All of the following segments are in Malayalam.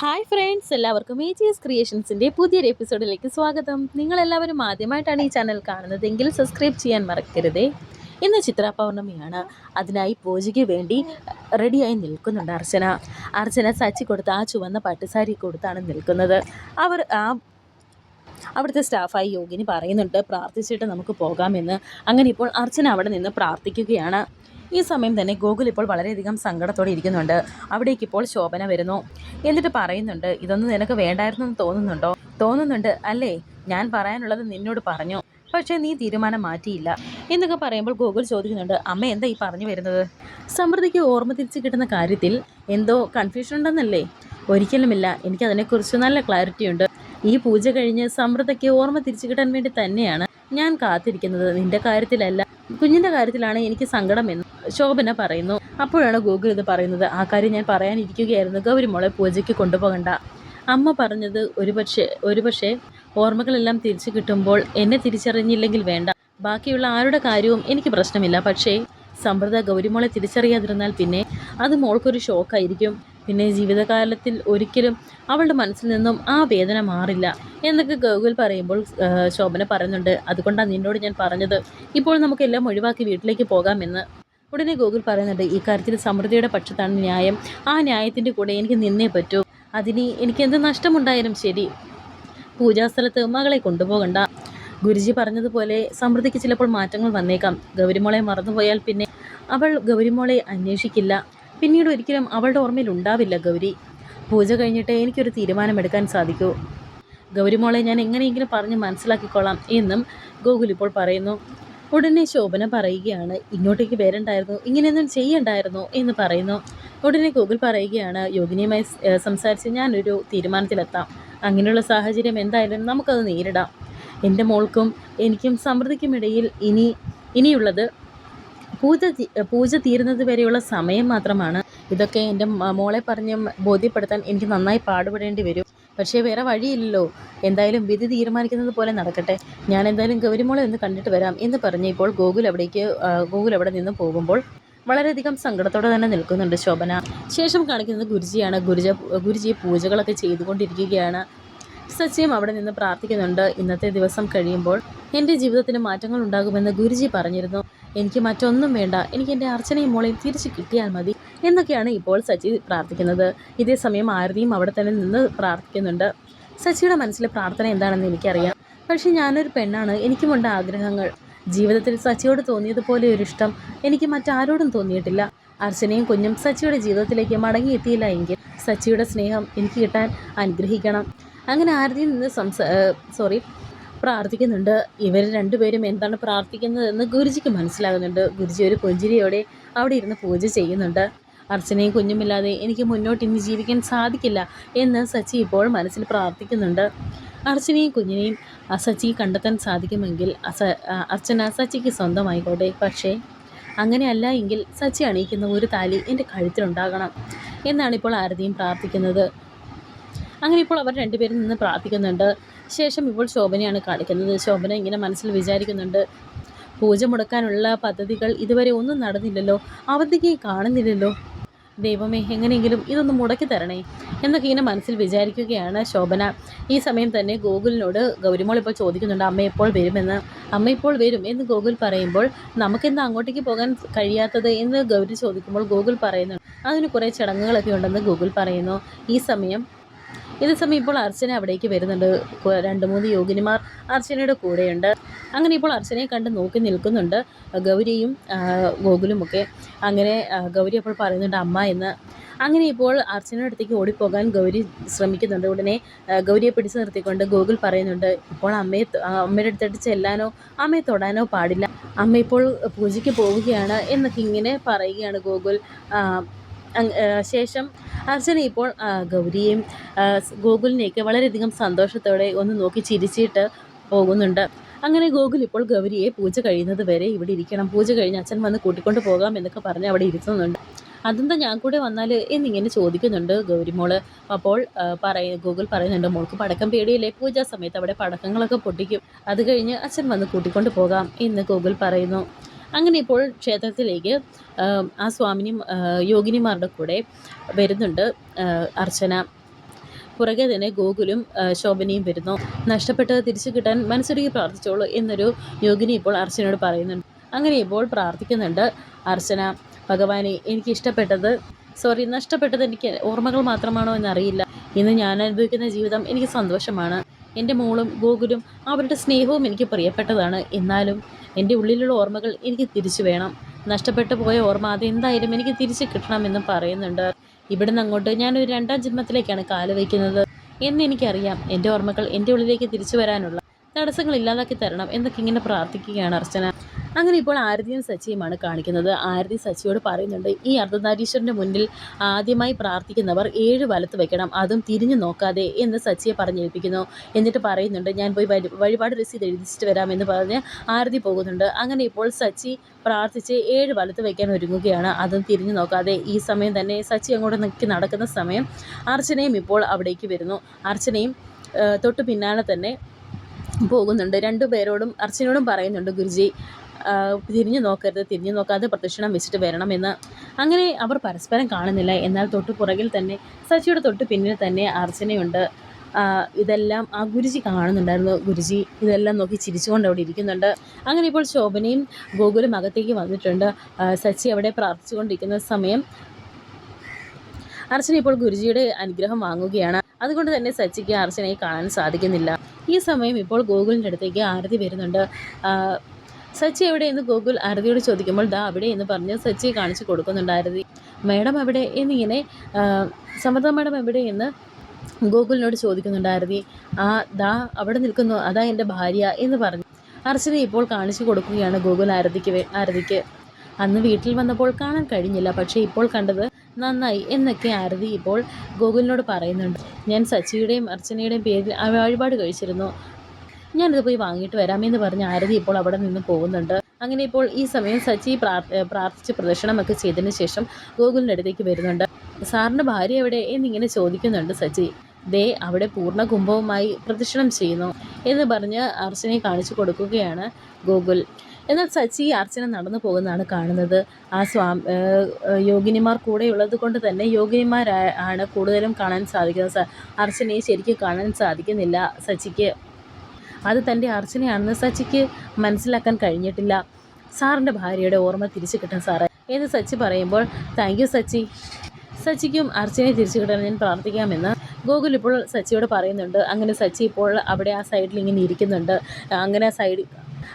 ഹായ് ഫ്രണ്ട്സ്, എല്ലാവർക്കും ഏജീസ് ക്രിയേഷൻസിൻ്റെ പുതിയൊരു എപ്പിസോഡിലേക്ക് സ്വാഗതം. നിങ്ങളെല്ലാവരും ആദ്യമായിട്ടാണ് ഈ ചാനൽ കാണുന്നതെങ്കിൽ സബ്സ്ക്രൈബ് ചെയ്യാൻ മറക്കരുതേ. ഇന്ന് ചിത്ര പൗർണമിയാണ്. അതിനായി പൂജയ്ക്ക് വേണ്ടി റെഡിയായി നിൽക്കുന്നുണ്ട് അർച്ചന സച്ചി കൊടുത്ത ആ ചുവന്ന പട്ടുസാരി കൊടുത്താണ് നിൽക്കുന്നത്. അവിടുത്തെ സ്റ്റാഫായി യോഗിനി പറയുന്നുണ്ട്, പ്രാർത്ഥിച്ചിട്ട് നമുക്ക് പോകാമെന്ന്. അങ്ങനെ ഇപ്പോൾ അർച്ചന അവിടെ നിന്ന് പ്രാർത്ഥിക്കുകയാണ്. ഈ സമയം തന്നെ ഗോകുൽ ഇപ്പോൾ വളരെയധികം സങ്കടത്തോടെ ഇരിക്കുന്നുണ്ട്. അവിടേക്ക് ഇപ്പോൾ ശോഭന വരുന്നു. എന്നിട്ട് പറയുന്നുണ്ട്, ഇതൊന്നും നിനക്ക് വേണ്ടായിരുന്നു എന്ന് തോന്നുന്നുണ്ട് അല്ലേ? ഞാൻ പറയാനുള്ളത് നിന്നോട് പറഞ്ഞു, പക്ഷേ നീ തീരുമാനം മാറ്റിയില്ല എന്നൊക്കെ പറയുമ്പോൾ ഗോകുൽ ചോദിക്കുന്നുണ്ട്, അമ്മ എന്താ ഈ പറഞ്ഞു വരുന്നത്? സമൃദ്ധിക്ക് ഓർമ്മ തിരിച്ചു കിട്ടുന്ന കാര്യത്തിൽ എന്തോ കൺഫ്യൂഷൻ ഉണ്ടെന്നല്ലേ? ഒരിക്കലുമില്ല, എനിക്കതിനെക്കുറിച്ച് നല്ല ക്ലാരിറ്റി ഉണ്ട്. ഈ പൂജ കഴിഞ്ഞ് സമൃദ്ധിക്ക് ഓർമ്മ തിരിച്ചു കിട്ടാൻ വേണ്ടി തന്നെയാണ് ഞാൻ കാത്തിരിക്കുന്നത്. നിന്റെ കാര്യത്തിലല്ല, കുഞ്ഞിൻ്റെ കാര്യത്തിലാണ് എനിക്ക് സങ്കടമെന്ന് ശോഭന പറയുന്നു. അപ്പോഴാണ് ഗോകുൽ ഇത് പറയുന്നത്, ആ കാര്യം ഞാൻ പറയാനിരിക്കുകയായിരുന്നു. ഗൗരിമോളെ പൂജയ്ക്ക് കൊണ്ടുപോകണ്ട. അമ്മ പറഞ്ഞത് ഒരുപക്ഷെ ഓർമ്മകളെല്ലാം തിരിച്ചു കിട്ടുമ്പോൾ എന്നെ തിരിച്ചറിഞ്ഞില്ലെങ്കിൽ വേണ്ട, ബാക്കിയുള്ള ആരുടെ കാര്യവും എനിക്ക് പ്രശ്നമില്ല. പക്ഷേ സമൃദ്ധ ഗൗരിമോളെ തിരിച്ചറിയാതിരുന്നാൽ പിന്നെ അത് മോൾക്കൊരു ഷോക്കായിരിക്കും. പിന്നെ ജീവിതകാലത്തിൽ ഒരിക്കലും അവളുടെ മനസ്സിൽ നിന്നും ആ വേദന മാറില്ല എന്നൊക്കെ ഗോകുൽ പറയുമ്പോൾ ശോഭന പറയുന്നുണ്ട്, അതുകൊണ്ടാണ് നിന്നോട് ഞാൻ പറഞ്ഞത്, ഇപ്പോൾ നമുക്കെല്ലാം ഒഴിവാക്കി വീട്ടിലേക്ക് പോകാമെന്ന്. ഉടനെ ഗോകുൽ പറയുന്നുണ്ട്, ഈ കാര്യത്തിൽ സമൃദ്ധിയുടെ പക്ഷത്താണ് ന്യായം. ആ ന്യായത്തിൻ്റെ കൂടെ എനിക്ക് നിന്നേ പറ്റൂ. അതിന് എനിക്ക് എന്ത് നഷ്ടമുണ്ടായാലും ശരി, പൂജാസ്ഥലത്ത് മകളെ കൊണ്ടുപോകണ്ട. ഗുരുജി പറഞ്ഞതുപോലെ സമൃദ്ധിക്ക് ചിലപ്പോൾ മാറ്റങ്ങൾ വന്നേക്കാം. ഗൗരിമോളെ മറന്നുപോയാൽ പിന്നെ അവൾ ഗൗരിമോളെ അന്വേഷിക്കില്ല. പിന്നീട് ഒരിക്കലും അവളുടെ ഓർമ്മയിൽ ഉണ്ടാവില്ല ഗൗരി. പൂജ കഴിഞ്ഞിട്ട് എനിക്കൊരു തീരുമാനമെടുക്കാൻ സാധിക്കൂ. ഗൗരിമോളെ ഞാൻ എങ്ങനെയെങ്കിലും പറഞ്ഞ് മനസ്സിലാക്കിക്കൊള്ളാം എന്നും ഗോകുൽ ഇപ്പോൾ പറയുന്നു. ഉടനെ ശോഭന പറയുകയാണ്, ഇങ്ങോട്ടേക്ക് വരണ്ടായിരുന്നു, ഇങ്ങനെയൊന്നും ചെയ്യണ്ടായിരുന്നു എന്ന് പറയുന്നു. ഉടനെ ഗോകുൽ പറയുകയാണ്, യോഗിനിയുമായി സംസാരിച്ച് ഞാനൊരു തീരുമാനത്തിലെത്താം. അങ്ങനെയുള്ള സാഹചര്യം എന്തായാലും നമുക്കത് നേരിടാം. എൻ്റെ മോൾക്കും എനിക്കും സമൃദ്ധിക്കും ഇടയിൽ ഇനിയുള്ളത് പൂജ തീരുന്നത് വരെയുള്ള സമയം മാത്രമാണ്. ഇതൊക്കെ എൻ്റെ മോളെ പറഞ്ഞ് ബോധ്യപ്പെടുത്താൻ എനിക്ക് നന്നായി പാടുപെടേണ്ടി വരും. പക്ഷേ വേറെ വഴിയില്ലല്ലോ. എന്തായാലും വിധി തീരുമാനിക്കുന്നത് പോലെ നടക്കട്ടെ. ഞാൻ എന്തായാലും ഗൗരിമോളെ ഒന്ന് കണ്ടിട്ട് വരാം എന്ന് പറഞ്ഞ് ഇപ്പോൾ ഗോകുൽ അവിടെ നിന്ന് പോകുമ്പോൾ വളരെയധികം സങ്കടത്തോടെ തന്നെ നിൽക്കുന്നുണ്ട് ശോഭന. ശേഷം കാണിക്കുന്നത് ഗുരുജിയാണ്. ഗുരുജി പൂജകളൊക്കെ ചെയ്തുകൊണ്ടിരിക്കുകയാണ്. സച്ചിയും അവിടെ നിന്ന് പ്രാർത്ഥിക്കുന്നുണ്ട്. ഇന്നത്തെ ദിവസം കഴിയുമ്പോൾ എൻ്റെ ജീവിതത്തിന് മാറ്റങ്ങൾ ഉണ്ടാകുമെന്ന് ഗുരുജി പറഞ്ഞിരുന്നു. എനിക്ക് മറ്റൊന്നും വേണ്ട, എനിക്ക് എൻ്റെ അർച്ചനയും മോളെയും തിരിച്ചു കിട്ടിയാൽ മതി എന്നൊക്കെയാണ് ഇപ്പോൾ സച്ചി പ്രാർത്ഥിക്കുന്നത്. ഇതേ സമയം ആരതിയും അവിടെ തന്നെ നിന്ന് പ്രാർത്ഥിക്കുന്നുണ്ട്. സച്ചിയുടെ മനസ്സിലെ പ്രാർത്ഥന എന്താണെന്ന് എനിക്കറിയാം, പക്ഷേ ഞാനൊരു പെണ്ണാണ്, എനിക്കുമുണ്ട് ആഗ്രഹങ്ങൾ. ജീവിതത്തിൽ സച്ചിയോട് തോന്നിയതുപോലെ ഒരു ഇഷ്ടം എനിക്ക് മറ്റാരോടും തോന്നിയിട്ടില്ല. അർച്ചനയും കുഞ്ഞും സച്ചിയുടെ ജീവിതത്തിലേക്ക് മടങ്ങിയെത്തിയില്ല എങ്കിൽ സച്ചിയുടെ സ്നേഹം എനിക്ക് കിട്ടാൻ അനുഗ്രഹിക്കണം. അങ്ങനെ ആരതിയിൽ നിന്ന് പ്രാർത്ഥിക്കുന്നുണ്ട്. ഇവർ രണ്ടുപേരും എന്താണ് പ്രാർത്ഥിക്കുന്നതെന്ന് ഗുരുജിക്ക് മനസ്സിലാകുന്നുണ്ട്. ഗുരുജി ഒരു പുഞ്ചിരിയോടെ അവിടെ ഇരുന്ന് പൂജ ചെയ്യുന്നുണ്ട്. അർച്ചനയും കുഞ്ഞുമില്ലാതെ എനിക്ക് മുന്നോട്ട് ഇനി ജീവിക്കാൻ സാധിക്കില്ല എന്ന് സച്ചി ഇപ്പോൾ മനസ്സിൽ പ്രാർത്ഥിക്കുന്നുണ്ട്. അർച്ചനയും കുഞ്ഞിനെയും സച്ചി കണ്ടെത്താൻ സാധിക്കുമെങ്കിൽ അർച്ചന സച്ചിക്ക് സ്വന്തമായിക്കോട്ടെ. പക്ഷേ അങ്ങനെയല്ല എങ്കിൽ സച്ചി അണിയിക്കുന്ന ഒരു താലി എൻ്റെ കഴുത്തിലുണ്ടാകണം എന്നാണ് ഇപ്പോൾ ആരതിയും പ്രാർത്ഥിക്കുന്നത്. അങ്ങനെ ഇപ്പോൾ അവർ രണ്ടുപേരും നിന്ന് പ്രാർത്ഥിക്കുന്നുണ്ട്. ശേഷം ഇപ്പോൾ ശോഭനയാണ് കാണിക്കുന്നത്. ശോഭന ഇങ്ങനെ മനസ്സിൽ വിചാരിക്കുന്നുണ്ട്, പൂജ മുടക്കാനുള്ള പദ്ധതികൾ ഇതുവരെ ഒന്നും നടന്നില്ലല്ലോ, അവധിക്ക് കാണുന്നില്ലല്ലോ. ദൈവമേ, എങ്ങനെയെങ്കിലും ഇതൊന്ന് മുടക്കി തരണേ എന്നൊക്കെ ഇങ്ങനെ മനസ്സിൽ വിചാരിക്കുകയാണ് ശോഭന. ഈ സമയം തന്നെ ഗോകുലിനോട് ഗൗരിമോൾ ഇപ്പോൾ ചോദിക്കുന്നുണ്ട്, അമ്മ എപ്പോൾ വരുമെന്ന്. അമ്മ ഇപ്പോൾ വരും എന്ന് ഗോകുൽ പറയുമ്പോൾ നമുക്കെന്താ അങ്ങോട്ടേക്ക് പോകാൻ കഴിയാത്തത് എന്ന് ഗൗരി ചോദിക്കുമ്പോൾ ഗോകുൽ പറയുന്നുണ്ട്, അതിന് കുറേ ചടങ്ങുകളൊക്കെ ഉണ്ടെന്ന് ഗോകുൽ പറയുന്നു. ഇതേ സമയം ഇപ്പോൾ അർച്ചന അവിടേക്ക് വരുന്നുണ്ട്. 2-3 യോഗിനിമാർ അർച്ചനയുടെ കൂടെയുണ്ട്. അങ്ങനെ ഇപ്പോൾ അർച്ചനയെ കണ്ട് നോക്കി നിൽക്കുന്നുണ്ട് ഗൗരിയും ഗോകുലുമൊക്കെ. അങ്ങനെ ഗൗരി അപ്പോൾ പറയുന്നുണ്ട് അമ്മ എന്ന്. അങ്ങനെ ഇപ്പോൾ അർച്ചനയുടെ അടുത്തേക്ക് ഓടിപ്പോകാൻ ഗൗരി ശ്രമിക്കുന്നുണ്ട്. ഉടനെ ഗൗരിയെ പിടിച്ചു നിർത്തിക്കൊണ്ട് ഗോകുൽ പറയുന്നുണ്ട്, ഇപ്പോൾ അമ്മയുടെ അടുത്തോട്ട് ചെല്ലാനോ അമ്മയെ തൊടാനോ പാടില്ല, അമ്മ ഇപ്പോൾ പൂജയ്ക്ക് പോവുകയാണ് എന്നൊക്കെ ഇങ്ങനെ പറയുകയാണ് ഗോകുൽ. ശേഷം അർച്ചന ഇപ്പോൾ ഗൗരിയെയും ഗോകുലിനെയൊക്കെ വളരെയധികം സന്തോഷത്തോടെ ഒന്ന് നോക്കി ചിരിച്ചിട്ട് പോകുന്നുണ്ട്. അങ്ങനെ ഗോകുൽ ഇപ്പോൾ ഗൗരിയെ പൂജ കഴിയുന്നത് വരെ ഇവിടെ ഇരിക്കണം, പൂജ കഴിഞ്ഞ് അച്ഛൻ വന്ന് കൂട്ടിക്കൊണ്ട് പോകാം എന്നൊക്കെ പറഞ്ഞ് അവിടെ ഇരുത്തുന്നുണ്ട്. അതെന്താ ഞാൻ കൂടെ വന്നാൽ എന്നിങ്ങനെ ചോദിക്കുന്നുണ്ട് ഗൗരിമോള്. അപ്പോൾ ഗോകുൽ പറയുന്നുണ്ട്, മോൾക്ക് പടക്കം പേടിയില്ലേ, പൂജാ സമയത്ത് അവിടെ പടക്കങ്ങളൊക്കെ പൊട്ടിക്കും, അത് കഴിഞ്ഞ് അച്ഛൻ വന്ന് കൂട്ടിക്കൊണ്ട് പോകാം എന്ന് ഗോകുൽ പറയുന്നു. അങ്ങനെ ഇപ്പോൾ ക്ഷേത്രത്തിലേക്ക് ആ സ്വാമിനിയും യോഗിനിമാരുടെ കൂടെ വരുന്നുണ്ട് അർച്ചന. പുറകെ തന്നെ ഗോകുലും ശോഭനയും വരുന്നു. നഷ്ടപ്പെട്ടത് തിരിച്ചു കിട്ടാൻ മനസ്സൊരുക്കി പ്രാർത്ഥിച്ചോളൂ എന്നൊരു യോഗിനി ഇപ്പോൾ അർച്ചനയോട് പറയുന്നുണ്ട്. അങ്ങനെ ഇപ്പോൾ പ്രാർത്ഥിക്കുന്നുണ്ട് അർച്ചന. ഭഗവാനെ, എനിക്ക് ഇഷ്ടപ്പെട്ടത് നഷ്ടപ്പെട്ടത് എനിക്ക് ഓർമ്മകൾ മാത്രമാണോ എന്നറിയില്ല. ഇന്ന് ഞാൻ അനുഭവിക്കുന്ന ജീവിതം എനിക്ക് സന്തോഷമാണ്. എൻ്റെ മോളും ഗോകുലും അവരുടെ സ്നേഹവും എനിക്ക് പ്രിയപ്പെട്ടതാണ്. എന്നാലും എൻ്റെ ഉള്ളിലുള്ള ഓർമ്മകൾ എനിക്ക് തിരിച്ചു വേണം. നഷ്ടപ്പെട്ടു പോയ ഓർമ്മ അതെന്തായാലും എനിക്ക് തിരിച്ചു കിട്ടണമെന്നും പറയുന്നുണ്ട്. ഇവിടുന്ന് അങ്ങോട്ട് ഞാനൊരു രണ്ടാം ജന്മത്തിലേക്കാണ് കാല് വയ്ക്കുന്നത് എന്നെനിക്കറിയാം. എൻ്റെ ഓർമ്മകൾ എൻ്റെ ഉള്ളിലേക്ക് തിരിച്ചു വരാനുള്ള തടസ്സങ്ങൾ ഇല്ലാതാക്കി തരണം എന്നൊക്കെ ഇങ്ങനെ പ്രാർത്ഥിക്കുകയാണ് അർച്ചന. അങ്ങനെ ഇപ്പോൾ ആരതിയും സച്ചിയുമാണ് കാണിക്കുന്നത്. ആരതി സച്ചിയോട് പറയുന്നുണ്ട്, ഈ അർദ്ധനാരീശ്വരൻ്റെ മുന്നിൽ ആദ്യമായി പ്രാർത്ഥിക്കുന്നവർ 7 വലത്ത് വെക്കണം, അതും തിരിഞ്ഞു നോക്കാതെ എന്ന് സച്ചിയെ പറഞ്ഞേൽപ്പിക്കുന്നു. എന്നിട്ട് പറയുന്നുണ്ട്, ഞാൻ പോയി വഴിപാട് രസീത് എഴുതിച്ചിട്ട് വരാമെന്ന് പറഞ്ഞ് ആരതി പോകുന്നുണ്ട്. അങ്ങനെ ഇപ്പോൾ സച്ചി പ്രാർത്ഥിച്ച് 7 വലത്ത് വയ്ക്കാൻ ഒരുങ്ങുകയാണ്, അതും തിരിഞ്ഞു നോക്കാതെ. ഈ സമയം തന്നെ സച്ചി അങ്ങോട്ട് നോക്കി നടക്കുന്ന സമയം അർച്ചനയും ഇപ്പോൾ അവിടേക്ക് വരുന്നു. അർച്ചനയും തൊട്ട് പിന്നാലെ തന്നെ പോകുന്നുണ്ട്. രണ്ടുപേരോടും അർച്ചനയോടും പറയുന്നുണ്ട്, ഗുരുജി തിരിഞ്ഞു നോക്കരുത്, തിരിഞ്ഞു നോക്കാതെ പ്രദക്ഷിണം വെച്ചിട്ട് വരണമെന്ന്. അങ്ങനെ അവർ പരസ്പരം കാണുന്നില്ല. എന്നാൽ തൊട്ട് പുറകിൽ തന്നെ സച്ചിയുടെ തൊട്ട് പിന്നിൽ തന്നെ അർച്ചനയുണ്ട്. ഇതെല്ലാം ആ ഗുരുജി കാണുന്നുണ്ടായിരുന്നു. ഗുരുജി ഇതെല്ലാം നോക്കി ചിരിച്ചുകൊണ്ട് അവിടെ ഇരിക്കുന്നുണ്ട്. അങ്ങനെ ഇപ്പോൾ ശോഭനയും ഗോകുലും അകത്തേക്ക് വന്നിട്ടുണ്ട്. സച്ചി അവിടെ പ്രാർത്ഥിച്ചുകൊണ്ടിരിക്കുന്ന സമയം അർച്ചന ഇപ്പോൾ ഗുരുജിയുടെ അനുഗ്രഹം വാങ്ങുകയാണ്. അതുകൊണ്ട് തന്നെ സച്ചിക്ക് അർച്ചനയെ കാണാൻ സാധിക്കുന്നില്ല. ഈ സമയം ഇപ്പോൾ ഗോകുലിൻ്റെ അടുത്തേക്ക് ആരതി വരുന്നുണ്ട്. സച്ചി എവിടെയെന്ന് ഗോകുൽ ആരതിയോട് ചോദിക്കുമ്പോൾ ദാ അവിടെ എന്ന് പറഞ്ഞ് സച്ചിയെ കാണിച്ചു കൊടുക്കുന്നുണ്ട് ആരതി. മേഡം എവിടെ എന്നിങ്ങനെ സമത മേഡം എവിടെ എന്ന് ഗോകുലിനോട് ചോദിക്കുന്നുണ്ട് ആരതി. ദാ അവിടെ നിൽക്കുന്നു, അതാ എൻ്റെ ഭാര്യ എന്ന് പറഞ്ഞു അർച്ചന ഇപ്പോൾ കാണിച്ചു കൊടുക്കുകയാണ് ഗോകുൽ ആരതിക്ക്. അന്ന് വീട്ടിൽ വന്നപ്പോൾ കാണാൻ കഴിഞ്ഞില്ല, പക്ഷേ ഇപ്പോൾ കണ്ടത് നന്നായി എന്നൊക്കെ ആരതി ഇപ്പോൾ ഗോകുലിനോട് പറയുന്നുണ്ട്. ഞാൻ സച്ചിയുടെയും അർച്ചനയുടെയും പേരിൽ വഴിപാട് കഴിച്ചിരുന്നു, ഞാനിത് പോയി വാങ്ങിയിട്ട് വരാമെന്ന് പറഞ്ഞ് ആരതി ഇപ്പോൾ അവിടെ നിന്ന് പോകുന്നുണ്ട്. അങ്ങനെ ഇപ്പോൾ ഈ സമയം സച്ചി പ്രാർത്ഥിച്ച് പ്രദക്ഷിണമൊക്കെ ചെയ്തതിന് ശേഷം ഗോകുലിൻ്റെ അടുത്തേക്ക് വരുന്നുണ്ട്. സാറിൻ്റെ ഭാര്യ എവിടെ എന്നിങ്ങനെ ചോദിക്കുന്നുണ്ട് സച്ചി. ദേ അവിടെ പൂർണ്ണ കുംഭവുമായി പ്രദക്ഷിണം ചെയ്യുന്നു എന്ന് പറഞ്ഞ് അർച്ചനയെ കാണിച്ചു കൊടുക്കുകയാണ് ഗോകുൽ. എന്നാൽ സച്ചി അർച്ചന നടന്നു പോകുന്നതാണ് കാണുന്നത്. ആ യോഗിനിമാർ കൂടെയുള്ളത് കൊണ്ട് തന്നെ യോഗിനിമാരാണ് കൂടുതലും കാണാൻ സാധിക്കുന്നത്. അർച്ചനയെ ശരിക്കും കാണാൻ സാധിക്കുന്നില്ല സച്ചിക്ക്. അത് തൻ്റെ അർച്ചനയാണെന്ന് സച്ചിക്ക് മനസ്സിലാക്കാൻ കഴിഞ്ഞിട്ടില്ല. സാറിൻ്റെ ഭാര്യയുടെ ഓർമ്മ തിരിച്ചു കിട്ടാൻ സാറേ എന്ന് സച്ചി പറയുമ്പോൾ, താങ്ക് യു സച്ചി, സച്ചിക്കും അർച്ചനയെ തിരിച്ചു കിട്ടാൻ ഞാൻ പ്രാർത്ഥിക്കാമെന്ന് ഗോകുൽ ഇപ്പോൾ സച്ചിയോട് പറയുന്നുണ്ട്. അങ്ങനെ സച്ചി ഇപ്പോൾ അവിടെ ആ സൈഡിൽ ഇങ്ങനെ ഇരിക്കുന്നുണ്ട്. അങ്ങനെ ആ സൈഡിൽ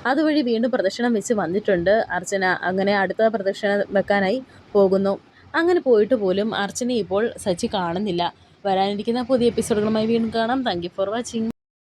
അതുവഴി വീണ്ടും പ്രദക്ഷിണം വെച്ച് വന്നിട്ടുണ്ട് അർച്ചന. അങ്ങനെ അടുത്ത പ്രദക്ഷിണം വെക്കാനായി പോകുന്നു. അങ്ങനെ പോയിട്ട് പോലും അർച്ചന ഇപ്പോൾ സച്ചി കാണുന്നില്ല. വരാനിരിക്കുന്ന പുതിയ എപ്പിസോഡുകളുമായി വീണ്ടും കാണാം. Thank you for watching.